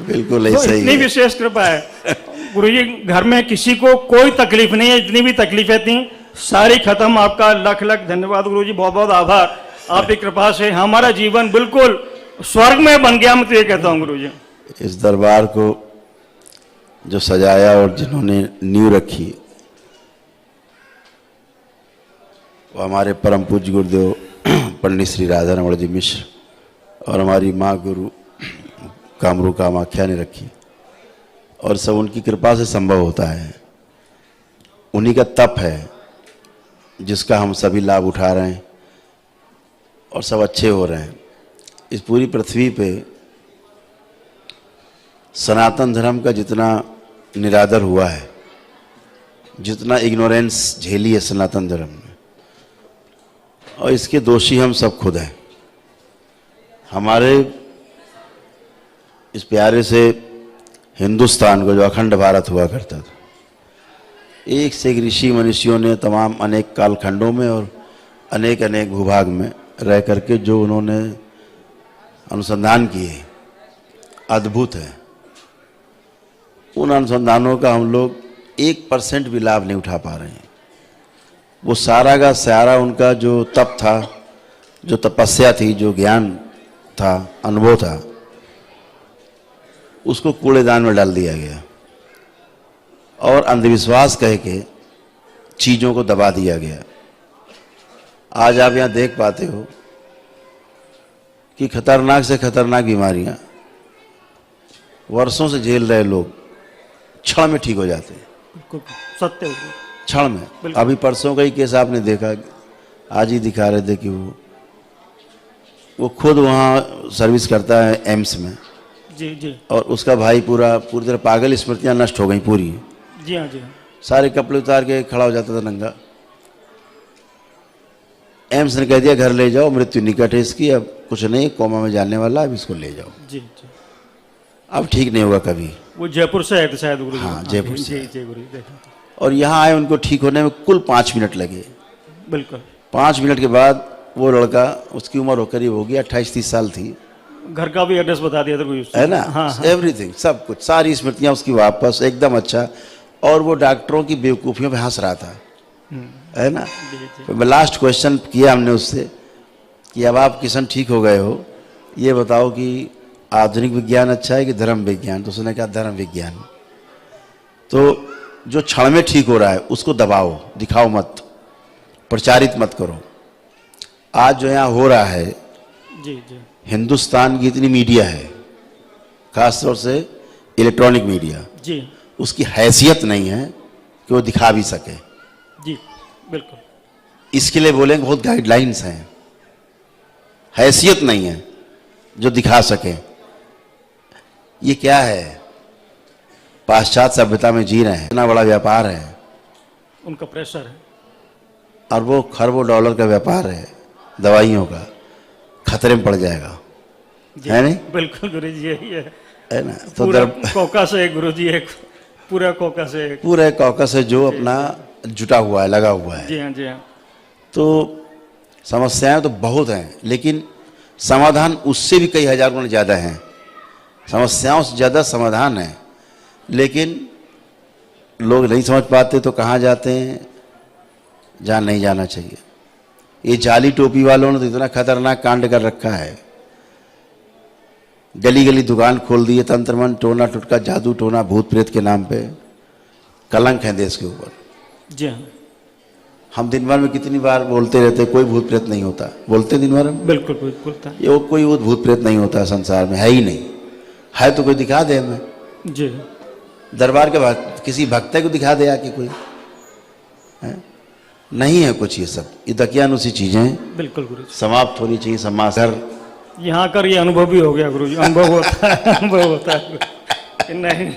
बिल्कुल तो ऐसा ही इतनी है। विशेष कृपा है गुरुजी, घर में किसी को कोई तकलीफ नहीं है, जितनी भी तकलीफें थी सारी खत्म। आपका लख लख धन्यवाद गुरुजी, बहुत बहुत आभार। आपकी कृपा से हमारा जीवन बिल्कुल स्वर्ग में बन गया, मैं तो ये कहता हूँ गुरुजी। इस दरबार को जो सजाया और जिन्होंने नींव रखी वो हमारे परम पूज्य गुरुदेव पंडित श्री राधा रमण जी मिश्र और हमारी माँ गुरु कामरू कामाख्या ने रखी, और सब उनकी कृपा से संभव होता है। उन्हीं का तप है जिसका हम सभी लाभ उठा रहे हैं और सब अच्छे हो रहे हैं। इस पूरी पृथ्वी पे सनातन धर्म का जितना निरादर हुआ है, जितना इग्नोरेंस झेली है सनातन धर्म में, और इसके दोषी हम सब खुद हैं। हमारे इस प्यारे से हिंदुस्तान को जो अखंड भारत हुआ करता था, एक से एक ऋषि मनुष्यों ने तमाम अनेक कालखंडों में और अनेक अनेक भूभाग में रह करके जो उन्होंने अनुसंधान किए, अद्भुत है। उन अनुसंधानों का हम लोग 1% भी लाभ नहीं उठा पा रहे हैं। वो सारा का सारा उनका जो तप था, जो तपस्या थी, जो ज्ञान था, अनुभव था, उसको कूड़ेदान में डाल दिया गया और अंधविश्वास कह के चीज़ों को दबा दिया गया। आज आप यहाँ देख पाते हो कि खतरनाक से खतरनाक बीमारियाँ वर्षों से झेल रहे लोग क्षण में ठीक हो जाते हैं। सत्य है। क्षण में। अभी परसों का ही केस आपने देखा, आज ही दिखा रहे थे कि वो खुद वहाँ सर्विस करता है एम्स में। जी जी। और उसका भाई पूरी तरह पागल, स्मृतियाँ नष्ट हो गई पूरी। जी हाँ जी हाँ। सारे कपड़े उतार के खड़ा हो जाता था नंगा। एम्स ने कह दिया घर ले जाओ, मृत्यु निकट है इसकी, अब कुछ नहीं, कोमा में जाने वाला, अब इसको ले जाओ। जी जी। अब ठीक नहीं होगा कभी। वो जयपुर से आए थे शायद गुरु जी। हाँ, जयपुर से। जी जी गुरु जी, देखा। और यहाँ आए, उनको ठीक होने में कुल 5 मिनट लगे। बिल्कुल। 5 मिनट के बाद वो लड़का, उसकी उम्र हो करीब होगी 28-30 साल थी। घर का भी एड्रेस बता दिया था गुरु जी। है ना? हाँ हाँ। एवरीथिंग, सब कुछ, सारी स्मृतियाँ उसकी वापस, एकदम अच्छा। और वो डॉक्टरों की बेवकूफ़ियों पे हंस रहा था, है ना? तो मैं लास्ट क्वेश्चन किया हमने उससे कि अब आप किशन ठीक हो गए हो, ये बताओ कि आधुनिक विज्ञान अच्छा है कि धर्म विज्ञान? तो उसने कहा धर्म विज्ञान। तो जो क्षण में ठीक हो रहा है उसको दबाओ, दिखाओ मत, प्रचारित मत करो। आज जो यहाँ हो रहा है, जी जी। हिंदुस्तान की इतनी मीडिया है, खासतौर से इलेक्ट्रॉनिक मीडिया, जी उसकी हैसियत नहीं है कि वो दिखा भी सके। जी बिल्कुल। इसके लिए बोलेंगे बहुत गाइडलाइंस हैं, हैसियत नहीं है जो दिखा सके। ये क्या है? पाश्चात्य सभ्यता में जी रहे हैं, इतना बड़ा व्यापार है, उनका प्रेशर है, अरबों खरबों डॉलर का व्यापार है, दवाइयों का, खतरे में पड़ जाएगा, है नहीं? बिल्कुल गुरु जी, यही है ना? तो पूरा कोका से गुरु जी, एक पूरा कोका से, पूरे कॉकस है जो अपना जुटा हुआ है, लगा हुआ है। जी हाँ जी हाँ। तो समस्याएं तो बहुत हैं, लेकिन समाधान उससे भी कई हजार गुना ज़्यादा हैं। समस्याओं से ज़्यादा समाधान है, लेकिन लोग नहीं समझ पाते तो कहाँ जाते हैं, जहाँ नहीं जाना चाहिए। ये जाली टोपी वालों ने तो इतना खतरनाक कांड कर रखा है, गली गली दुकान खोल दी है, तंत्र मंत्र, टोना टुटका, जादू टोना, भूत प्रेत के नाम पे। कलंक है देश के ऊपर। जी हाँ। हम दिन भर में कितनी बार बोलते रहते, कोई भूत प्रेत नहीं होता, बोलते दिन भर में। बिल्कुल बिल्कुल था। ये कोई भूत प्रेत नहीं होता संसार में, है ही नहीं। है तो कोई दिखा दे हमें। जी। दरबार के किसी भक्त को दिखा दे आके कोई, है? नहीं है कुछ। ये सब ये दकियानुसी चीजें बिल्कुल गुरु जी, समाप्त होनी चाहिए। समासर यहाँ कर ये अनुभव भी हो गया गुरु जी, अनुभव होता है, अनुभव होता है कि नहीं,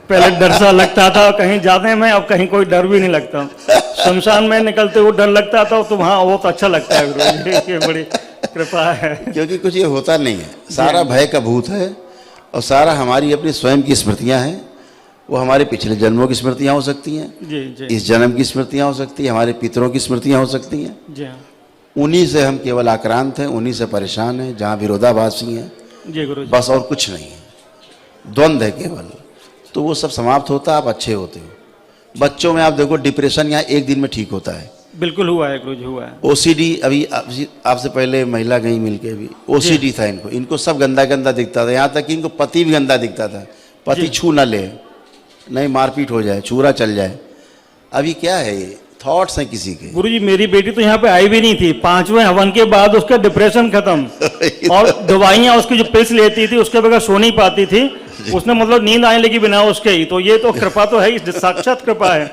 पहले डर सा लगता था कहीं जाने में, अब कहीं कोई डर भी नहीं लगता। शमशान में निकलते हुए डर लगता था, तो वहाँ बहुत अच्छा लगता है गुरु जी, ये बड़ी कृपा है। क्योंकि कुछ ये होता नहीं है, सारा भय का भूत है, और सारा हमारी अपनी स्वयं की स्मृतियाँ हैं। वो हमारे पिछले जन्मों की स्मृतियाँ हो सकती हैं, जी जी। इस जन्म की स्मृतियाँ हो सकती हैं, हमारे पितरों की स्मृतियाँ हो सकती हैं। जी हाँ। उन्हीं से हम केवल आक्रांत हैं, उन्हीं से परेशान हैं, जहाँ विरोधाभासी हैं, जी गुरु जी। बस और कुछ नहीं है। द्वंद्व है केवल, तो वो सब समाप्त होता है, आप अच्छे होते हो। बच्चों में आप देखो डिप्रेशन यहाँ एक दिन में ठीक होता है। बिल्कुल हुआ है गुरु जी, हुआ है। ओसीडी, अभी आपसे पहले महिला गई मिलके, अभी ओसीडी था इनको सब गंदा गंदा दिखता था, यहाँ तक कि इनको पति भी गंदा दिखता था, पति छू ना ले, नहीं मारपीट हो जाए, छुरा चल जाए। अभी क्या है, ये थॉट्स हैं किसी के। गुरु जी मेरी बेटी तो यहाँ पे आई भी नहीं थी, 5वें हवन के बाद उसका डिप्रेशन खत्म और दवाइयाँ उसकी जो पिल्स लेती थी उसके बगैर सो नहीं पाती थी, उसने मतलब नींद आने लगी बिना उसके ही। तो ये तो कृपा तो है ही, साक्षात कृपा है।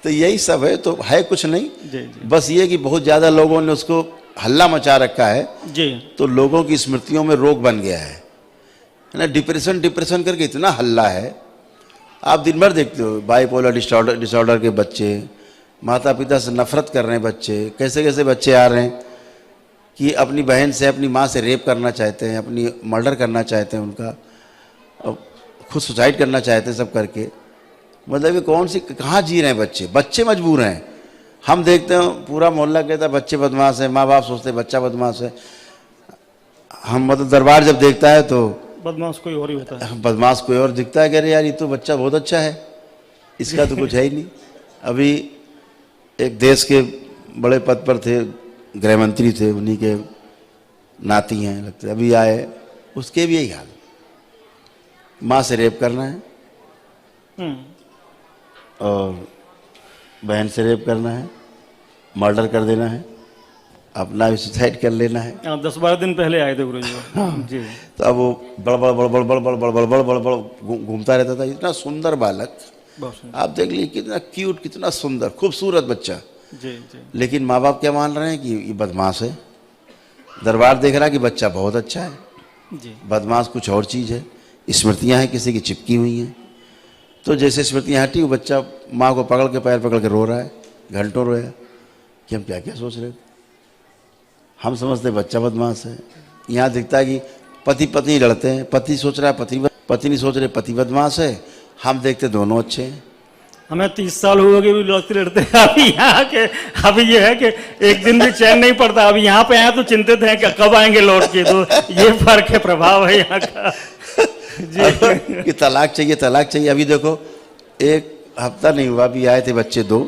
तो यही सब है, तो है कुछ नहीं जी जी बस ये कि बहुत ज्यादा लोगों ने उसको हल्ला मचा रखा है जी। तो लोगों की स्मृतियों में रोग बन गया है ना। डिप्रेशन डिप्रेशन करके इतना हल्ला है, आप दिन भर देखते हो बाइपोलर डिसऑर्डर के बच्चे, माता पिता से नफरत कर रहे हैं बच्चे, कैसे कैसे बच्चे आ रहे हैं कि अपनी बहन से अपनी माँ से रेप करना चाहते हैं, अपनी मर्डर करना चाहते हैं उनका, और खुद सुसाइड करना चाहते हैं, सब करके। मतलब ये कौन सी, कहाँ जी रहे हैं बच्चे, बच्चे मजबूर हैं। हम देखते हैं पूरा मोहल्ला कहता है बच्चे बदमाश है, माँ बाप सोचते हैं बच्चा बदमाश है। हम मतलब दरबार जब देखता है तो बदमाश कोई और ही होता है, बदमाश कोई और दिखता है, कह रहे यार ये तो बच्चा बहुत अच्छा है, इसका तो कुछ है ही नहीं। अभी एक देश के बड़े पद पर थे, गृह मंत्री थे, उन्हीं के नाती हैं लगते, अभी आए, उसके भी यही हाल, माँ से रेप करना है और बहन से रेप करना है, मर्डर कर देना है, अपना भी सुसाइड कर लेना है। 10-12 दिन पहले आए थे गुरु जी। जी। तो अब वो बड़ बड़ बड़ बड़ बड़ बड़ बड़ बड़ बड़ बड़ बड़ घूमता रहता था। इतना सुंदर बालक, आप देख लीजिए कितना क्यूट, कितना सुंदर खूबसूरत बच्चा। जी जी। लेकिन माँ बाप क्या मान रहे हैं कि ये बदमाश है। दरबार देख रहा है कि बच्चा बहुत अच्छा है, जी। बदमाश कुछ और चीज़ है। स्मृतियाँ हैं किसी की चिपकी हुई हैं, तो जैसे स्मृतियाँ हटी वो बच्चा माँ को पकड़ के, पैर पकड़ के रो रहा है, घंटों रोया कि हम क्या क्या सोच रहे थे। हम समझते बच्चा बदमाश है। यहाँ दिखता है कि पति पत्नी लड़ते हैं, पति सोच रहा है पति नहीं सोच रहे पति बदमाश है, हम देखते दोनों अच्छे हैं। हमें 30 साल हुए भी लड़ते लड़ते अभी यहाँ के, अभी ये है कि एक दिन भी चैन नहीं पड़ता। अभी यहाँ पे आए तो चिंतित हैं कि कब आएंगे लौट के, तो ये फर्क है, प्रभाव है यहाँ का। जी। कि तलाक चाहिए तलाक चाहिए। अभी देखो एक हफ्ता नहीं हुआ, अभी आए थे बच्चे 2,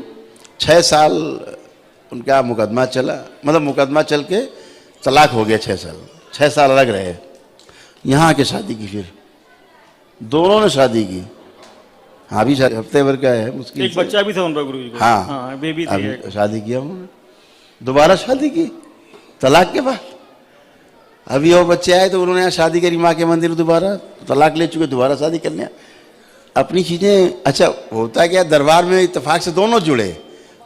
6 साल उनका मुकदमा चला, मतलब मुकदमा चल के तलाक हो गया। 6 साल अलग रहे, यहाँ आके शादी की, फिर दोनों ने शादी की। हाँ अभी हफ्ते भर का है मुश्किल एक बच्चा भी था उनका गुरु जी को। हाँ, हाँ बेबी थी अभी एक। शादी किया उन्होंने, दोबारा शादी की तलाक के बाद। अभी और बच्चे आए तो उन्होंने यहाँ शादी करी माँ के मंदिर, दोबारा तलाक ले चुके, दोबारा शादी कर लिया। अपनी चीज़ें, अच्छा होता क्या दरबार में इत्तेफाक से दोनों जुड़े,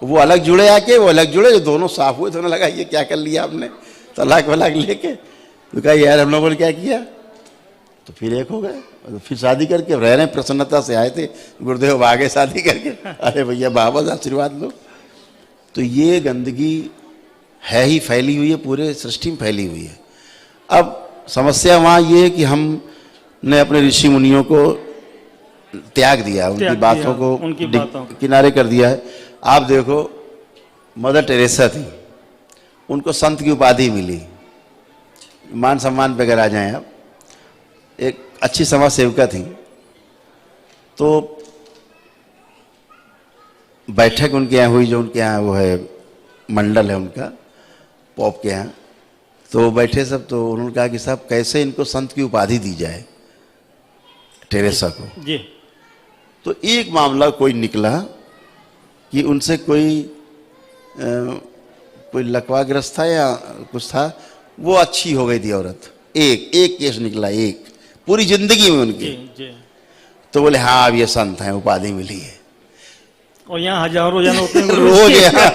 वो अलग जुड़े आके, वो अलग जुड़े, जो दोनों साफ हुए तो उन्हें लगा ये क्या कर लिया आपने, तलाक वलाक लेके। तो कहा यार हम लोगों ने क्या किया, तो फिर एक हो गए, तो फिर शादी करके रह रहे, प्रसन्नता से आए थे। गुरुदेव आगे शादी करके, अरे भैया बाबा आशीर्वाद लो। तो ये गंदगी है ही, फैली हुई है, पूरे सृष्टि में फैली हुई है। अब समस्या वहाँ ये है कि हमने अपने ऋषि मुनियों को त्याग दिया, उनकी बातों को किनारे कर दिया है। आप देखो मदर टेरेसा थी, उनको संत की उपाधि मिली, मान सम्मान पे अगर आ जाएं आप, एक अच्छी समाज सेविका थी। तो बैठक उनके यहाँ हुई, जो उनके यहाँ वो है मंडल है उनका, पॉप के यहाँ, तो बैठे सब, तो उन्होंने कहा कि साहब कैसे इनको संत की उपाधि दी जाए टेरेसा को। जी। तो एक मामला कोई निकला कि उनसे कोई लकवाग्रस्त था या कुछ था, वो अच्छी हो गई थी औरत। एक केस निकला, एक पूरी जिंदगी में उनकी। जी। तो बोले हाँ अब ये संत हैं, उपाधि मिली है। और यहाँ हजारों जन होते हैं रोज यहाँ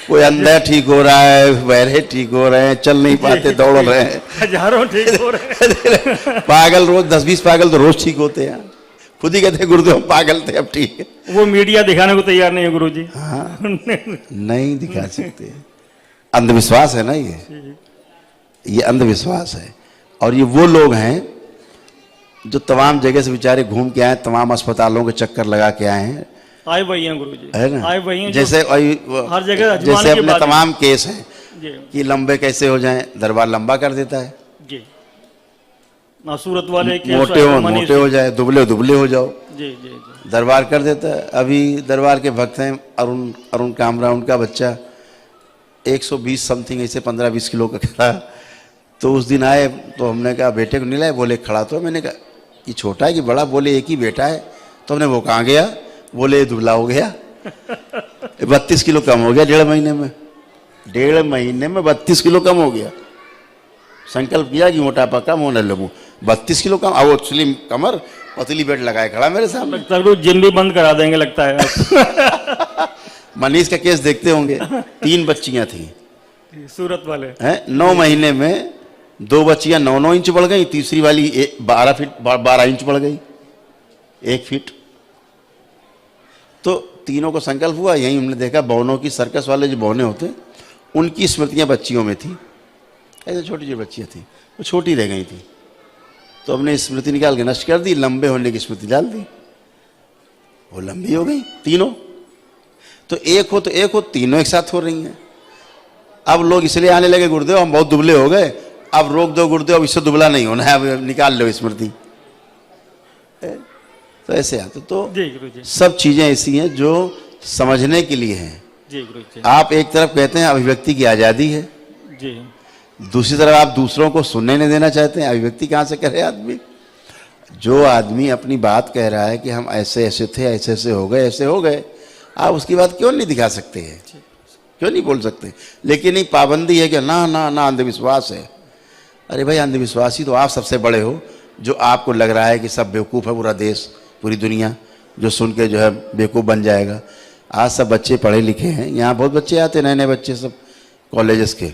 कोई अंधा ठीक हो रहा है, बहरे ठीक हो रहे हैं, चल नहीं पाते, दौड़ रहे हैं, हजारों ठीक हो रहे हैं। पागल रोज 10-20 पागल तो रोज ठीक होते हैं। खुद ही कहते हैं गुरुदेव हम पागल थे, अब ठीक है। वो मीडिया दिखाने को तैयार नहीं है गुरु जी। हाँ नहीं दिखा सकते, अंधविश्वास है ना ये अंधविश्वास है। और ये वो लोग हैं जो तमाम जगह से बेचारे घूम के आए, तमाम अस्पतालों के चक्कर लगा के आए हैं, आए वही हैं गुरु जी, है ना, आए वही हैं। जैसे हर जगह जैसे अपने तमाम केस हैं जी। कि लंबे कैसे हो जाएं, दरबार लंबा कर देता है। जी। सूरत वाले के मोटे हो जाए, दुबले दुबले हो जाओ, जी जी जी। दरबार कर देता है। अभी दरबार के भक्त हैं अरुण कामरा, उनका बच्चा 120 समथिंग ऐसे 15-20 किलो का खड़ा। तो उस दिन आए तो हमने कहा बेटे को नहीं लाए, बोले खड़ा तो। मैंने कहा ये छोटा है कि बड़ा? बोले एक ही बेटा है। तो हमने वो कहाँ गया? बोले दुबला हो गया, 32 किलो कम हो गया 1.5 महीने में। 1.5 महीने में 32 किलो कम हो गया। संकल्प किया कि मोटापा कम होने लगू, 32 किलो कम। अब वो स्लिम कमर, पतली बेट लगाए खड़ा मेरे सामने। लगता है जिम भी बंद करा देंगे लगता है। मनीष का केस देखते होंगे, 3 बच्चियां थी सूरत वाले हैं, 9 महीने में 2 बच्चियां 9-9 इंच बढ़ गई, तीसरी वाली 12 इंच बढ़ गई, 1 फीट। तो तीनों को संकल्प हुआ। यहीं हमने देखा बौनों की, सर्कस वाले जो बौने होते उनकी स्मृतियां बच्चियों में थी। ऐसे छोटी जो बच्चियां थी वो छोटी रह गई थी, तो हमने स्मृति निकाल के नष्ट कर दी, लंबे होने की स्मृति डाल दी, वो लंबी हो गई तीनों। तो एक हो, तीनों एक साथ हो रही हैं। अब लोग इसलिए आने लगे गुरुदेव हम बहुत दुबले हो गए, अब रोक दो गुरुदेव, अब इससे दुबला नहीं होना है, अब निकाल लो स्मृति। तो ऐसे आते। तो जी गुरु जी। सब चीजें ऐसी हैं जो समझने के लिए हैं। जी गुरु जी। आप एक तरफ कहते हैं अभिव्यक्ति की आजादी है, जी। दूसरी तरफ आप दूसरों को सुनने नहीं देना चाहते हैं। अभिव्यक्ति कहाँ से करे आदमी? जो आदमी अपनी बात कह रहा है कि हम ऐसे ऐसे थे, ऐसे ऐसे हो गए, ऐसे हो गए, आप उसकी बात क्यों नहीं दिखा सकते हैं? क्यों नहीं बोल सकते? लेकिन एक पाबंदी है कि ना ना ना, अंधविश्वास है। अरे भाई अंधविश्वासी तो आप सबसे बड़े हो, जो आपको लग रहा है कि सब बेवकूफ़ है, पूरा देश पूरी दुनिया जो सुन के जो है बेवकूफ़ बन जाएगा। आज सब बच्चे पढ़े लिखे हैं, यहाँ बहुत बच्चे आते हैं, नए नए बच्चे सब कॉलेजेस के,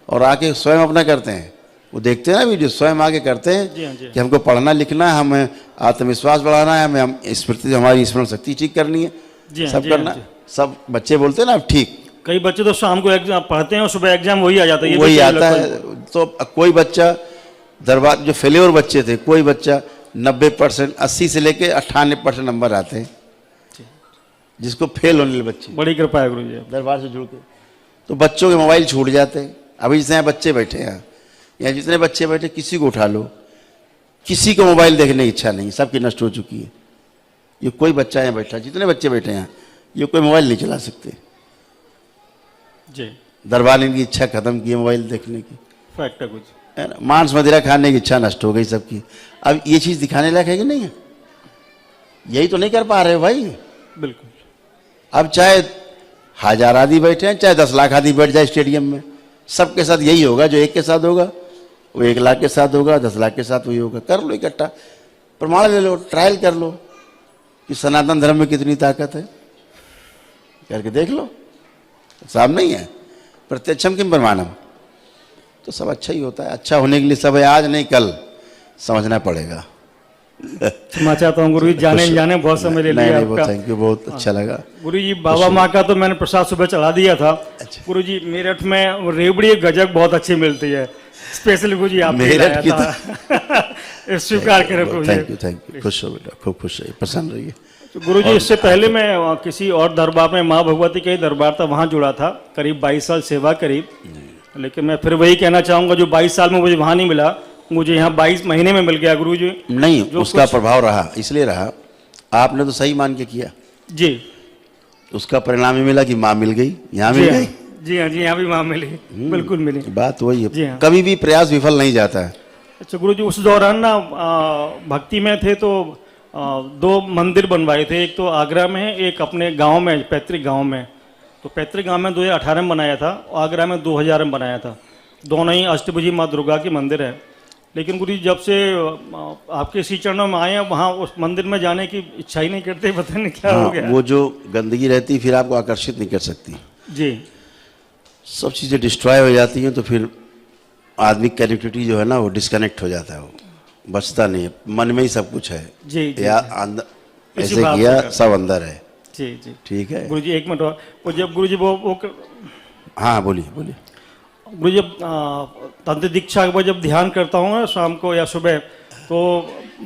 और आके स्वयं अपना करते हैं। वो देखते हैं ना वीडियो, स्वयं आके करते हैं कि हमको पढ़ना लिखना है, हमें आत्मविश्वास बढ़ाना है, हमें स्मृति, हमारी स्मरण शक्ति ठीक करनी है, सब करना। सब बच्चे बोलते हैं ना अब ठीक। कई बच्चे तो शाम को एग्जाम पढ़ते हैं और सुबह एग्जाम वही आ जाता है, वही आता है। तो कोई बच्चा दरबार जो फेल्योर बच्चे थे, कोई बच्चा 90%, 80 से लेके 98% नंबर आते हैं, जिसको फेल होने वाले बच्चे। बड़ी कृपा है गुरु जी दरबार से जुड़ के। तो बच्चों के मोबाइल छूट जाते हैं। अभी जैसे यहाँ बच्चे बैठे हैं, यहाँ जितने बच्चे बैठे किसी को उठा लो, किसी को मोबाइल देखने की इच्छा नहीं, सबकी नष्ट हो चुकी है। ये कोई बच्चा यहाँ बैठा, जितने बच्चे बैठे हैं ये कोई मोबाइल नहीं चला सकते जी। दरबार ने इनकी इच्छा खत्म की है मोबाइल देखने की। फैक्ट है कुछ, है ना? मांस मदिरा खाने की इच्छा नष्ट हो गई सबकी। अब ये चीज़ दिखाने लायक है कि नहीं है? यही तो नहीं कर पा रहे भाई। बिल्कुल। अब चाहे 1000 आदमी बैठे हैं, चाहे 10 लाख आदमी बैठ जाए स्टेडियम में, सबके साथ यही होगा। जो एक के साथ होगा वो 1 लाख के साथ होगा, 10 लाख के साथ वही होगा। कर लो इकट्ठा, प्रमाण ले लो, ट्रायल कर लो कि सनातन धर्म में कितनी ताकत है, करके देख लो। साफ नहीं है? प्रत्यक्षम किम प्रमाणम। तो सब अच्छा ही होता है। अच्छा होने के लिए सब है, आज नहीं कल समझना पड़ेगा। क्षमा चाहता हूँ गुरु जी, जाने बहुत समय ले लिया आपका। थैंक यू, बहुत अच्छा लगा गुरु जी। बाबा माँ का तो मैंने प्रसाद सुबह चढ़ा दिया था। अच्छा। गुरु जी मेरठ में रेवड़ी गजक बहुत अच्छी मिलती है, स्पेशल गुरु जी आप मेरठ की स्वीकार करें गुरु जी। Thank you. खुश हो बेटा, खूब खुश रहिए, प्रसन्न रहिए। तो गुरु जी इससे पहले मैं किसी और दरबार में, माँ भगवती के ही दरबार था, वहाँ जुड़ा था, करीब 22 साल सेवा करीब। लेकिन मैं फिर वही कहना चाहूँगा, जो 22 साल में मुझे वहाँ नहीं मिला, मुझे यहाँ 22 महीने में मिल गया गुरु जी। नहीं, उसका प्रभाव रहा, इसलिए रहा, आपने तो सही मान के किया जी। उसका परिणाम ही मिला कि माँ मिल गई, यहाँ मिल गई। जी हाँ जी, यहाँ भी माँ मिली, बिल्कुल मिली। बात वही है, हाँ। कभी भी प्रयास विफल नहीं जाता है। अच्छा गुरु जी, उस दौरान ना भक्ति में थे तो 2 मंदिर बनवाए थे, एक तो आगरा में, एक अपने गांव में, पैतृक गांव में। तो पैतृक गांव में 2018 में बनाया था, आगरा में 2000 में बनाया था। दोनों ही अष्टभुजी माँ दुर्गा के मंदिर है। लेकिन गुरु जी जब से आपके श्री चरणों में आए हैं, वहाँ उस मंदिर में जाने की इच्छा ही नहीं करते, पता नहीं क्या हो गया। वो जो गंदगी रहती फिर आपको आकर्षित नहीं कर सकती जी। सब चीज़ें डिस्ट्रॉय हो जाती हैं, तो फिर आदमी कनेक्टिविटी जो है ना वो डिस्कनेक्ट हो जाता है, वो बचता नहीं है, मन में ही सब कुछ है। जी, जी, या अंदर ऐसे किया, सब अंदर है। जी जी, ठीक है गुरु जी। 1 मिनट और, वो जब गुरु जी वो हाँ बोलिए बोलिए। गुरु जी तंत्र दीक्षा के बाद जब ध्यान करता हूँ ना शाम को या सुबह, तो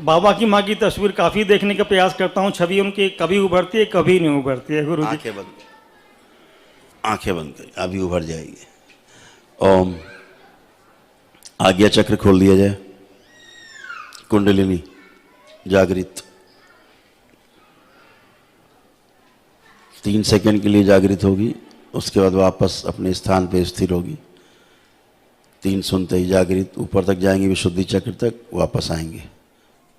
बाबा की माँ की तस्वीर काफ़ी देखने का प्रयास करता हूँ। छवि उनकी कभी उभरती है, कभी नहीं उभरती है गुरु जी। आंखें बंद करिए, अभी उभर जाएगी। ओम। आज्ञा चक्र खोल दिया जाए। कुंडलिनी जागृत, 3 सेकंड के लिए जागृत होगी, उसके बाद वापस अपने स्थान पे स्थिर होगी। 3 सुनते ही जागृत ऊपर तक जाएंगे, विशुद्धि चक्र तक, वापस आएंगे,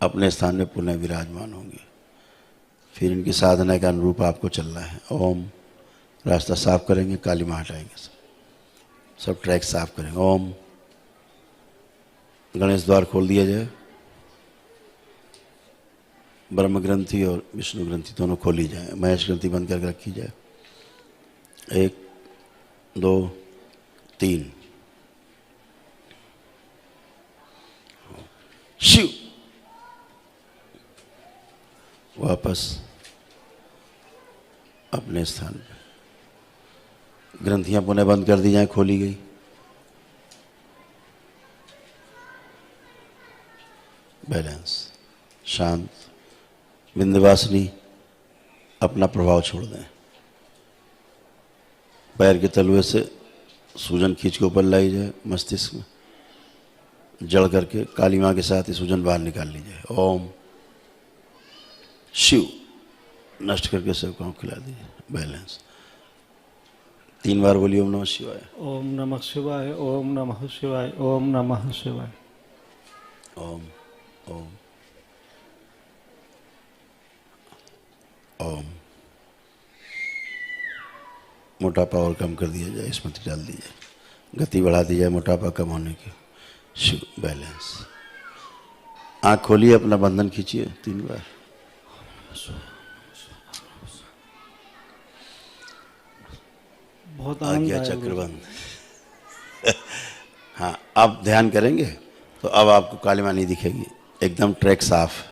अपने स्थान में पुनः विराजमान होंगे। फिर इनकी साधना के अनुरूप आपको चलना है। ओम, रास्ता साफ करेंगे, काली माँ हटाएंगे, सब ट्रैक साफ करेंगे। ओम, गणेश द्वार खोल दिया जाए, ब्रह्म ग्रंथि और विष्णु ग्रंथि दोनों खोली जाए, महेश ग्रंथि बंद करके रखी जाए। 1 2 3। शिव, वापस अपने स्थान पे। ग्रंथियां पुनः बंद कर दी जाए, खोली गई। बैलेंस, शांत। विंध्यवासिनी अपना प्रभाव छोड़ दें। पैर के तलुए से सूजन खींच के ऊपर लाई जाए, मस्तिष्क में जड़ करके काली माँ के साथ ही सूजन बाहर निकाल ली जाए। ओम, शिव, नष्ट करके सबको खिला दीजिए। बैलेंस। 3 बार बोलिए ओम नमः शिवाय। ओम नमः शिवाय, ओम नमः शिवाय, ओम नमः शिवाय। ओम ओम ओम। मोटापा और कम कर दिया जाए, स्मृति डाल दी जाए, गति बढ़ा दी जाए मोटापा कम होने की। शिव, बैलेंस। आँख खोलिए, अपना बंधन खींचिए 3 बार। बहुत आ आनंद गया आया चक्र गुरुजी। बंद। हाँ, अब ध्यान करेंगे तो अब आपको काली माँ नहीं दिखेगी, एकदम ट्रैक साफ।